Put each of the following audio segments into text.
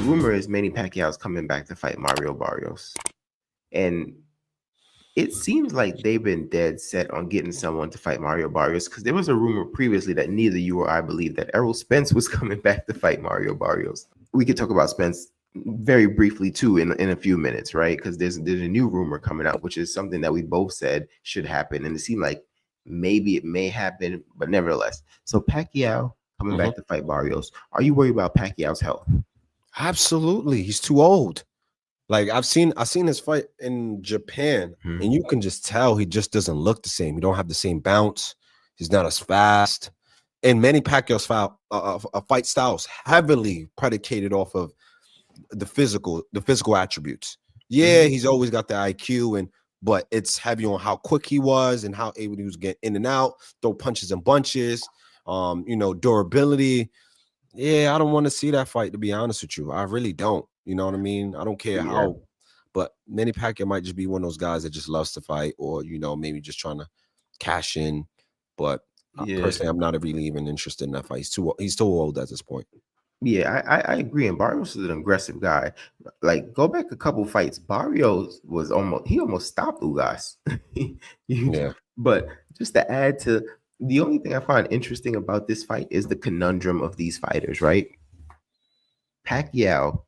rumor is Manny Pacquiao is coming back to fight Mario Barrios, and it seems like they've been dead set on getting someone to fight Mario Barrios, because there was a rumor previously that neither you or I believed that Errol Spence was coming back to fight Mario Barrios. We could talk about Spence very briefly too in a few minutes, right? Because there's a new rumor coming out, which is something that we both said should happen, and it seemed like maybe it may happen, but nevertheless. So Pacquiao coming back to fight Barrios. Are you worried about Pacquiao's health? Absolutely, he's too old. Like I've seen his fight in Japan, and you can just tell he just doesn't look the same. He don't have the same bounce. He's not as fast. And Manny Pacquiao's fight styles heavily predicated off of the physical attributes. Yeah, he's always got the IQ, but it's heavy on how quick he was and how able he was getting in and out, throw punches and bunches, durability. Yeah, I don't want to see that fight, to be honest with you. I really don't. You know what I mean? I don't care how, but Manny Pacquiao might just be one of those guys that just loves to fight, or maybe just trying to cash in. But personally, I'm not really even interested in that fight. He's too old at this point. Yeah, I agree. And Barrios is an aggressive guy. Like, go back a couple fights. Barrios was almost stopped Ugas. But just to add to, the only thing I find interesting about this fight is the conundrum of these fighters, right? Pacquiao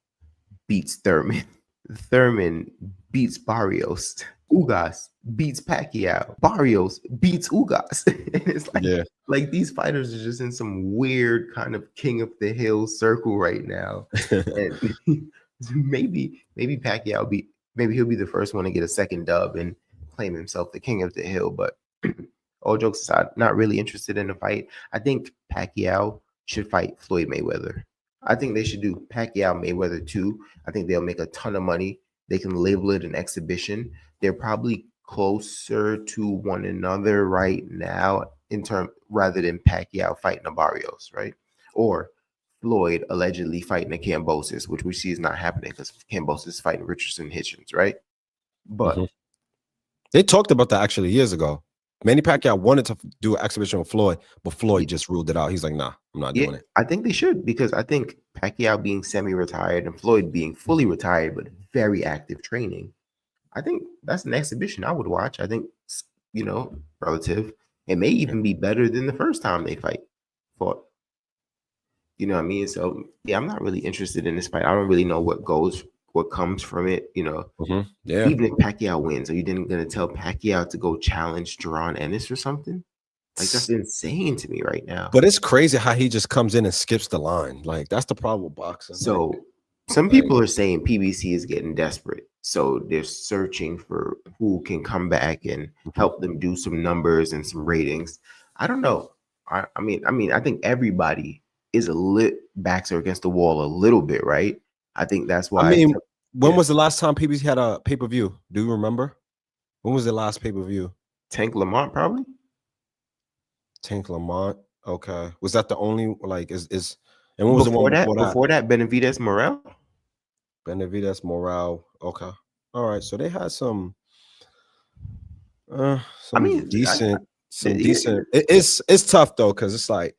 beats Thurman. Thurman beats Barrios. Ugas beats Pacquiao. Barrios beats Ugas. It's like these fighters are just in some weird kind of king of the hill circle right now. And maybe Pacquiao maybe he'll be the first one to get a second dub and claim himself the king of the hill. But all jokes aside, not really interested in the fight. I think Pacquiao should fight Floyd Mayweather. I think they should do Pacquiao Mayweather 2. I think they'll make a ton of money. They can label it an exhibition. They're probably closer to one another right now rather than Pacquiao fighting a Barrios, right? Or Floyd allegedly fighting a Kambosos, which we see is not happening because Kambosos is fighting Richardson Hitchens, right? But they talked about that actually years ago. Manny Pacquiao wanted to do an exhibition with Floyd, but Floyd just ruled it out. He's like, nah, I'm not doing it. I think they should, because I think Pacquiao being semi-retired and Floyd being fully retired but very active training, I think that's an exhibition I would watch. I think, relative. It may even be better than the first time they fought. You know what I mean? So, yeah, I'm not really interested in this fight. I don't really know what comes from it, Even if Pacquiao wins, are you then going to tell Pacquiao to go challenge Jaron Ennis or something? Like, that's insane to me right now. But it's crazy how he just comes in and skips the line. Like, that's the problem with boxing. So some people are saying PBC is getting desperate. So they're searching for who can come back and help them do some numbers and some ratings. I don't know. I mean, I think everybody is backs are against the wall a little bit, right? I think that's why. When was the last time PBC had a pay-per-view? Do you remember? When was the last pay-per-view? Tank Lamont, probably. Tank Lamont. Okay. Was that the only, like, and what was the one before that? Benavidez Morel. Benavidez Morel. Okay. All right. So they had some decent. It's tough though, because it's like,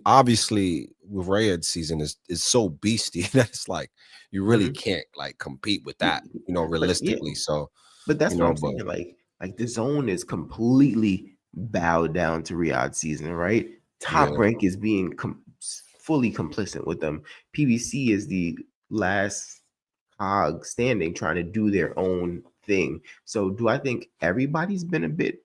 obviously with Rayad's season is so beastie that it's like you really can't like compete with that, realistically. But that's what I'm saying. Like the zone is completely bowed down to Riyad's season, right? Top Rank is being fully complicit with them. PBC is the last cog standing, trying to do their own thing. So do I think everybody's been a bit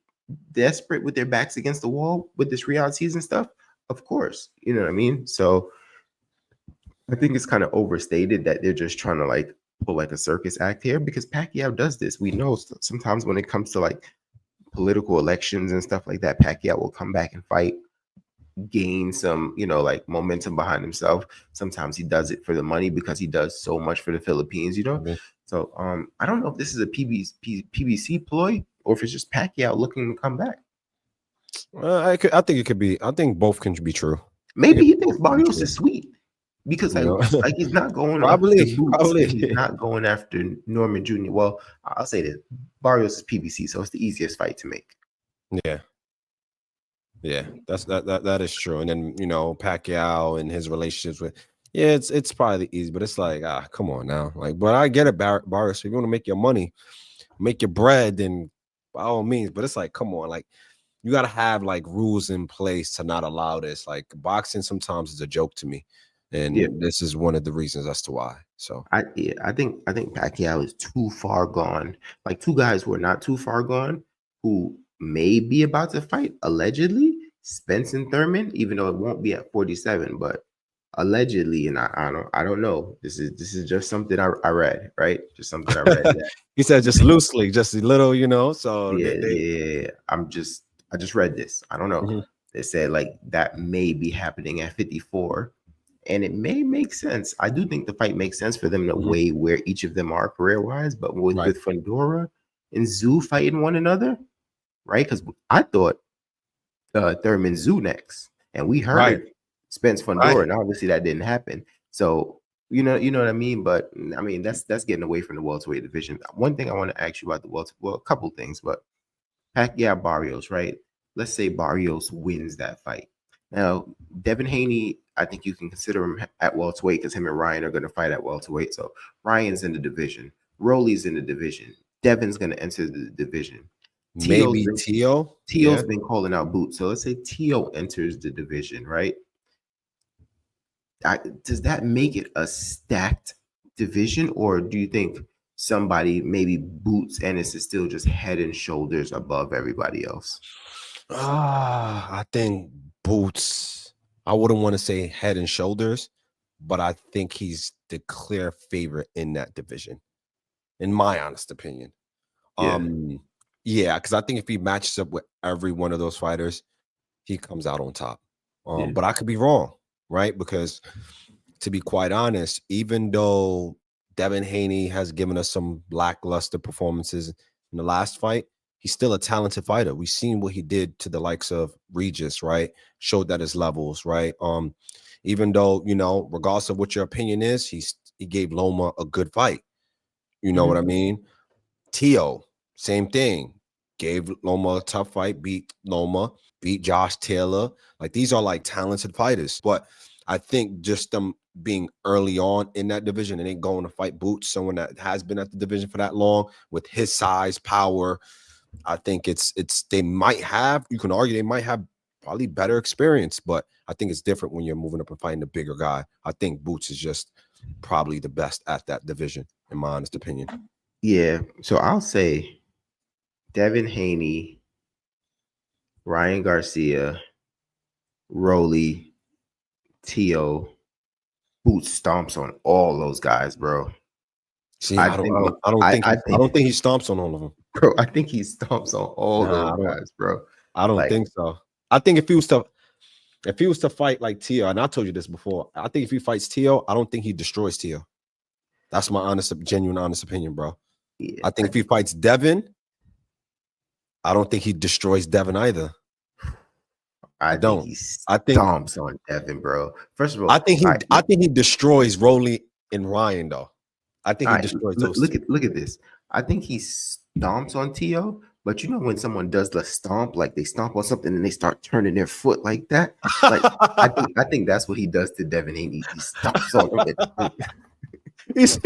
desperate with their backs against the wall with this Riyadh season stuff? Of course, you know what I mean? So I think it's kind of overstated that they're just trying to like pull like a circus act here, because Pacquiao does this. We know sometimes when it comes to like political elections and stuff like that, Pacquiao will come back and fight, gain some, like momentum behind himself. Sometimes he does it for the money because he does so much for the Philippines, So I don't know if this is a PBC ploy or if it's just Pacquiao looking to come back. I think it could be. I think both can be true. Maybe he thinks Barrios is sweet because like he's not going probably he's not going after Norman Jr. Well, I'll say this: Barrios is PBC, so it's the easiest fight to make. Yeah, that is true. And then Pacquiao and his relationships with Yeah, it's probably the easy, but it's like, come on now. Like, but I get it, Barrios. If you want to make your money, make your bread, then by all means. But it's like, come on, like you gotta have like rules in place to not allow this. Like boxing sometimes is a joke to me. Yeah. And this is one of the reasons as to why. So I think Pacquiao is too far gone. Like two guys who are not too far gone, who may be about to fight allegedly, Spence and Thurman, even though it won't be at 47, but allegedly, and I don't know. This is just something I read, right? Just something I read that he said just loosely, just a little, So yeah, they yeah, yeah, yeah. I just read this. I don't know. Mhm. They said like that may be happening at 54. And it may make sense. I do think the fight makes sense for them to Mhm. weigh where each of them are career-wise, but with Right, with Fundora and Zoo fighting one another, right? Because I thought Thurman Zoo next, and we right, heard Spence Fundora, right. and obviously that didn't happen. So you know what I mean. But I mean that's getting away from the welterweight division. One thing I want to ask you about the welter, well, a couple things, but Pacquiao Barrios, right? Let's say Barrios wins that fight. Now, Devin Haney, I think you can consider him at welterweight because him and Ryan are going to fight at welterweight. So Ryan's in the division, Rolly's in the division, Devin's going to enter the division. Tio's Maybe been Tio. Tio's Yeah. been calling out boots. So let's say Tio enters the division, right? Does that make it a stacked division, or do you think somebody maybe Boots Ennis is still just head and shoulders above everybody else? I think Boots. I wouldn't want to say head and shoulders, but I think he's the clear favorite in that division, in my honest opinion. Yeah, Yeah, because I think if he matches up with every one of those fighters, he comes out on top. yeah. But I could be wrong, right? Because to be quite honest, even though Devin Haney has given us some lackluster performances in the last fight, he's still a talented fighter. We've seen what he did to the likes of Regis, right? Showed that his levels, right? Even though, regardless of what your opinion is, he gave Loma a good fight. You know what I Mhm. mean? Tio, same thing. Gave Loma a tough fight, beat Loma, beat Josh Taylor. Like these are like talented fighters. But I think just them being early on in that division and then going to fight Boots, someone that has been at the division for that long with his size, power. I think it's they might have, you can argue they might have probably better experience, but I think it's different when you're moving up and fighting the bigger guy. I think Boots is just probably the best at that division, in my honest opinion. Yeah, so I'll say Devin Haney, Ryan Garcia, Rolly, Tio, Boots stomps on all those guys, bro. See, I think my, I don't think he stomps on all of them. bro, I think he stomps on all those Nah, guys, bro. I don't Like, think so. I think if he was to fight like Tio, and I told you this before, I think if he fights Tio, I don't think he destroys Tio. That's my genuine, honest opinion, bro. yeah, I think if he fights Devin, I don't think he destroys Devin either. I I think don't. he I think stomps on Devin, bro. First of I all, think he I think he destroys Rolly and Ryan though. I think all he right, destroys look, those two. look at this. I think he stomps on Tio, but you know when someone does the stomp, like they stomp on something and they start turning their foot like that, like I think that's what he does to Devin Haney. He stomps on him. he's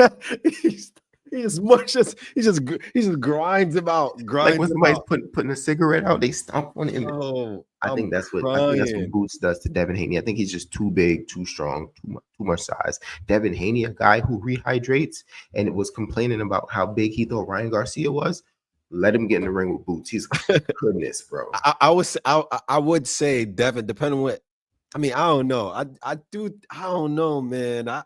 he's he as much as he just Like when grinds him somebody's out. putting a cigarette out, they stomp on him. Oh, I I'm think that's what crying. Boots does to Devin Haney. I think he's just too big, too strong, too much size. Devin Haney, a guy who rehydrates and was complaining about how big he thought Ryan Garcia was, let him get in the ring with Boots. He's goodness, bro. I would say Devin, depending on what I mean, I don't know. I don't know, man.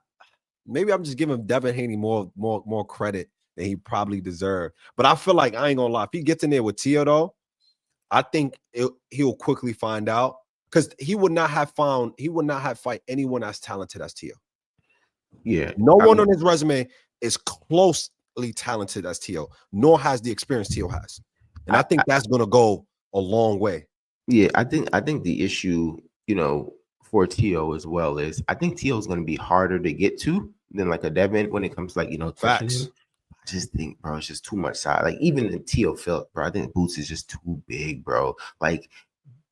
Maybe I'm just giving Devin Haney more credit than he probably deserved. But I feel like I ain't gonna lie. If he gets in there with Tio though, I think he'll quickly find out because he would not have fight anyone as talented as Tio. Yeah, No I one mean, on his resume is closely talented as Tio, nor has the experience Tio has. And I think that's gonna go a long way. yeah, I think the issue, for Tio as well is I think Tio is going to be harder to get to than like a Devin when it comes to, like touching Facts. him. I just think, bro, it's just too much size. Like even in Tio felt, bro, I think Boots is just too big, bro. Like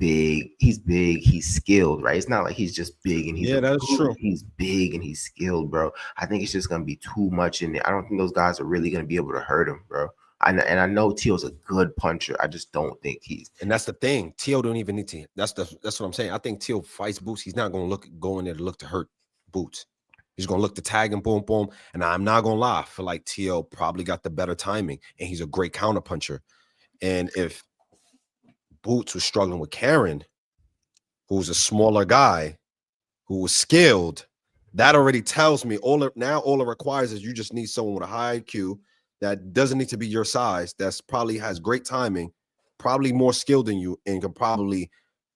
big. He's big. He's skilled, right? It's not like he's just big and he's a that is brute. true. He's big and he's skilled, bro. I think it's just gonna be too much in there. I don't think those guys are really gonna be able to hurt him, bro. I know Teal's a good puncher. I just don't think he's. And that's the thing. Teal don't even need to. That's what I'm saying. I think Teal fights Boots. He's not gonna go in there to look to hurt Boots. He's gonna look to tag him, boom, boom. And I'm not gonna lie, I feel like Teal probably got the better timing, and he's a great counter puncher. And if Boots was struggling with Karen, who's a smaller guy, who was skilled, that already tells me all it requires is you just need someone with a high IQ that doesn't need to be your size, that's probably has great timing, probably more skilled than you, and can probably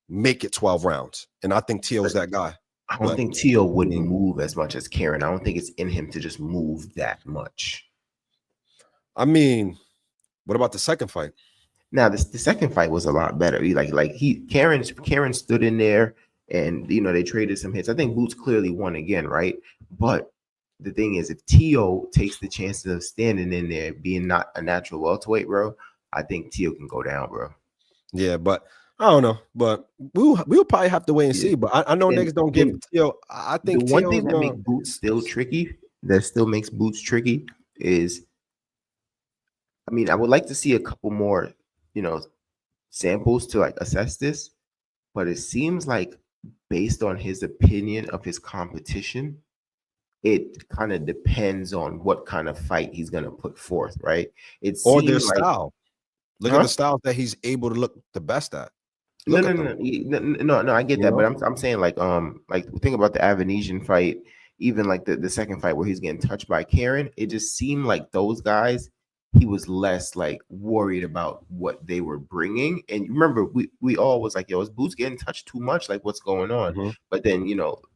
make it 12 rounds. And I think Teal's that guy. I don't think Teal would move as much as Karen. I don't think it's in him to just move that much. I mean, what about the second fight? Now, the second fight was a lot better. Karen stood in there, and they traded some hits. I think Boots clearly won again, right? But the thing is, if Tio takes the chances of standing in there, being not a natural welterweight, bro, I think Tio can go down, bro. Yeah, but I don't know. But we'll probably have to wait and see. But I know niggas don't give Tio. I think the one thing that makes Boots still tricky, is, I mean, I would like to see a couple more, samples to like assess this, but it seems like based on his opinion of his competition, it kind of depends on what kind of fight he's gonna put forth, right? It or their seems like, style. Look at the styles that he's able to look the best at. No, I get that, but I'm saying like think about the Avanesian fight, even like the second fight where he's getting touched by Karen. It just seemed like those guys, he was less like worried about what they were bringing. And remember, we all was like, yo, is Boots getting touched too much? Like, what's going on? But then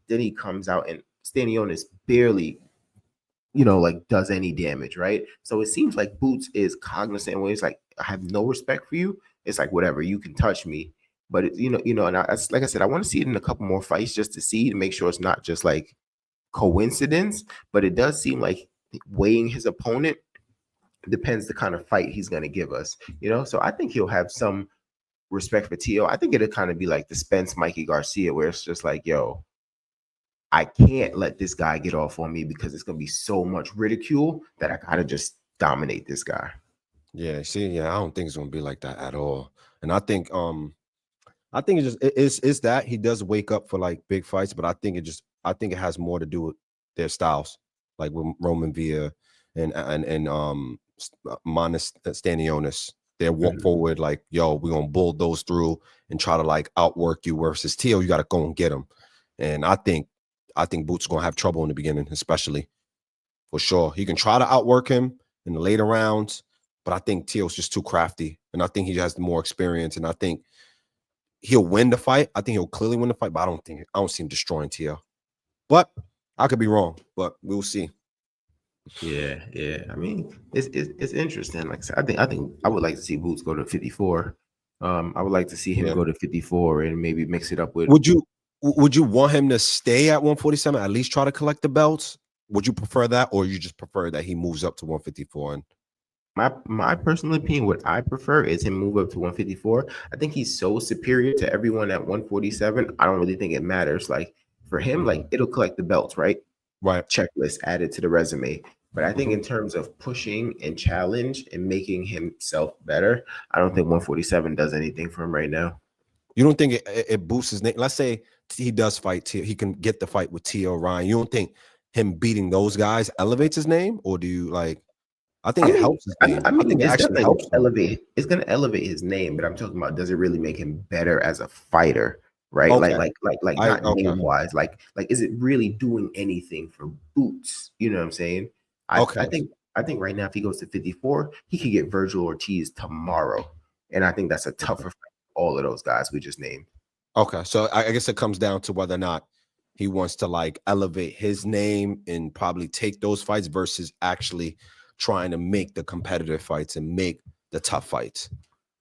then he comes out and Stanionis barely like does any damage, right? So it seems like Boots is cognizant when he's like, I have no respect for you. It's like, whatever, you can touch me. But and like I said, I want to see it in a couple more fights just to make sure it's not just like coincidence. But it does seem like weighing his opponent depends the kind of fight he's going to give us. So I think he'll have some respect for Tio. I think it'll kind of be like the Spence Mikey Garcia, where it's just like, yo, I can't let this guy get off on me because it's going to be so much ridicule that I gotta just dominate this guy. Yeah, I don't think it's going to be like that at all. And I think it's that he does wake up for like big fights, but I think it has more to do with their styles, like with Roman Villa and Manis Stanionis. They walk forward like, yo, we're gonna bulldoze through and try to like outwork you. Versus Tio, you got to go and get him. And I think Boots gonna have trouble in the beginning, especially for sure. He can try to outwork him in the later rounds, but I think Tio's just too crafty, and I think he has more experience, and I think he'll win the fight. I think he'll clearly win the fight, but I don't see him destroying Tio. But I could be wrong, but we'll see. Yeah. I mean, it's interesting. Like I said, I think I would like to see Boots go to 54. I would like to see him go to 54 and maybe mix it up with. Would you want him to stay at 147, at least try to collect the belts? Would you prefer that, or you just prefer that he moves up to 154? And my personal opinion, what I prefer is him move up to 154. I think he's so superior to everyone at 147. I don't really think it matters. Like for him, like it'll collect the belts, right? Right. Checklist added to the resume. But I think in terms of pushing and challenge and making himself better, I don't think 147 does anything for him right now. You don't think it boosts his name? Let's say he does fight Tio, he can get the fight with Tio Ryan. You don't think him beating those guys elevates his name, or do you like? I think it helps his name. I think it actually helps elevate. It's going to elevate his name, but I'm talking about, does it really make him better as a fighter? Right, okay. like not name wise. Like is it really doing anything for Boots? You know what I'm saying? I think right now, if he goes to 54, he could get Virgil Ortiz tomorrow, and I think that's a tougher fight for all of those guys we just named. Okay, so I guess it comes down to whether or not he wants to like elevate his name and probably take those fights versus actually trying to make the competitive fights and make the tough fights.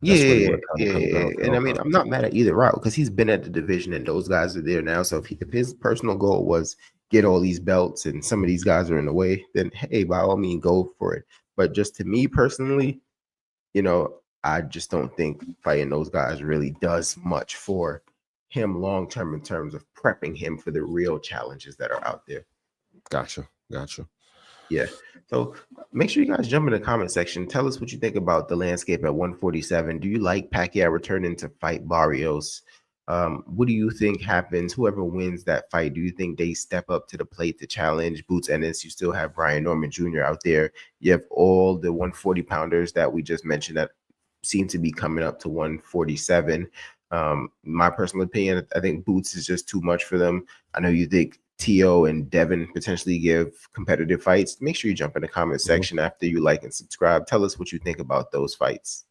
Yeah. And I mean, I'm not mad at either route because he's been at the division and those guys are there now. So if his personal goal was get all these belts and some of these guys are in the way, then hey, by all means, go for it. But just to me personally, I just don't think fighting those guys really does much for him long term in terms of prepping him for the real challenges that are out there. Gotcha. Yeah. So make sure you guys jump in the comment section. Tell us what you think about the landscape at 147. Do you like Pacquiao returning to fight Barrios? What do you think happens? Whoever wins that fight, do you think they step up to the plate to challenge Boots Ennis? You still have Brian Norman Jr. out there. You have all the 140 pounders that we just mentioned that seem to be coming up to 147. My personal opinion, I think Boots is just too much for them. I know you think Tio and Devin potentially give competitive fights. Make sure you jump in the comment section after you like and subscribe. Tell us what you think about those fights.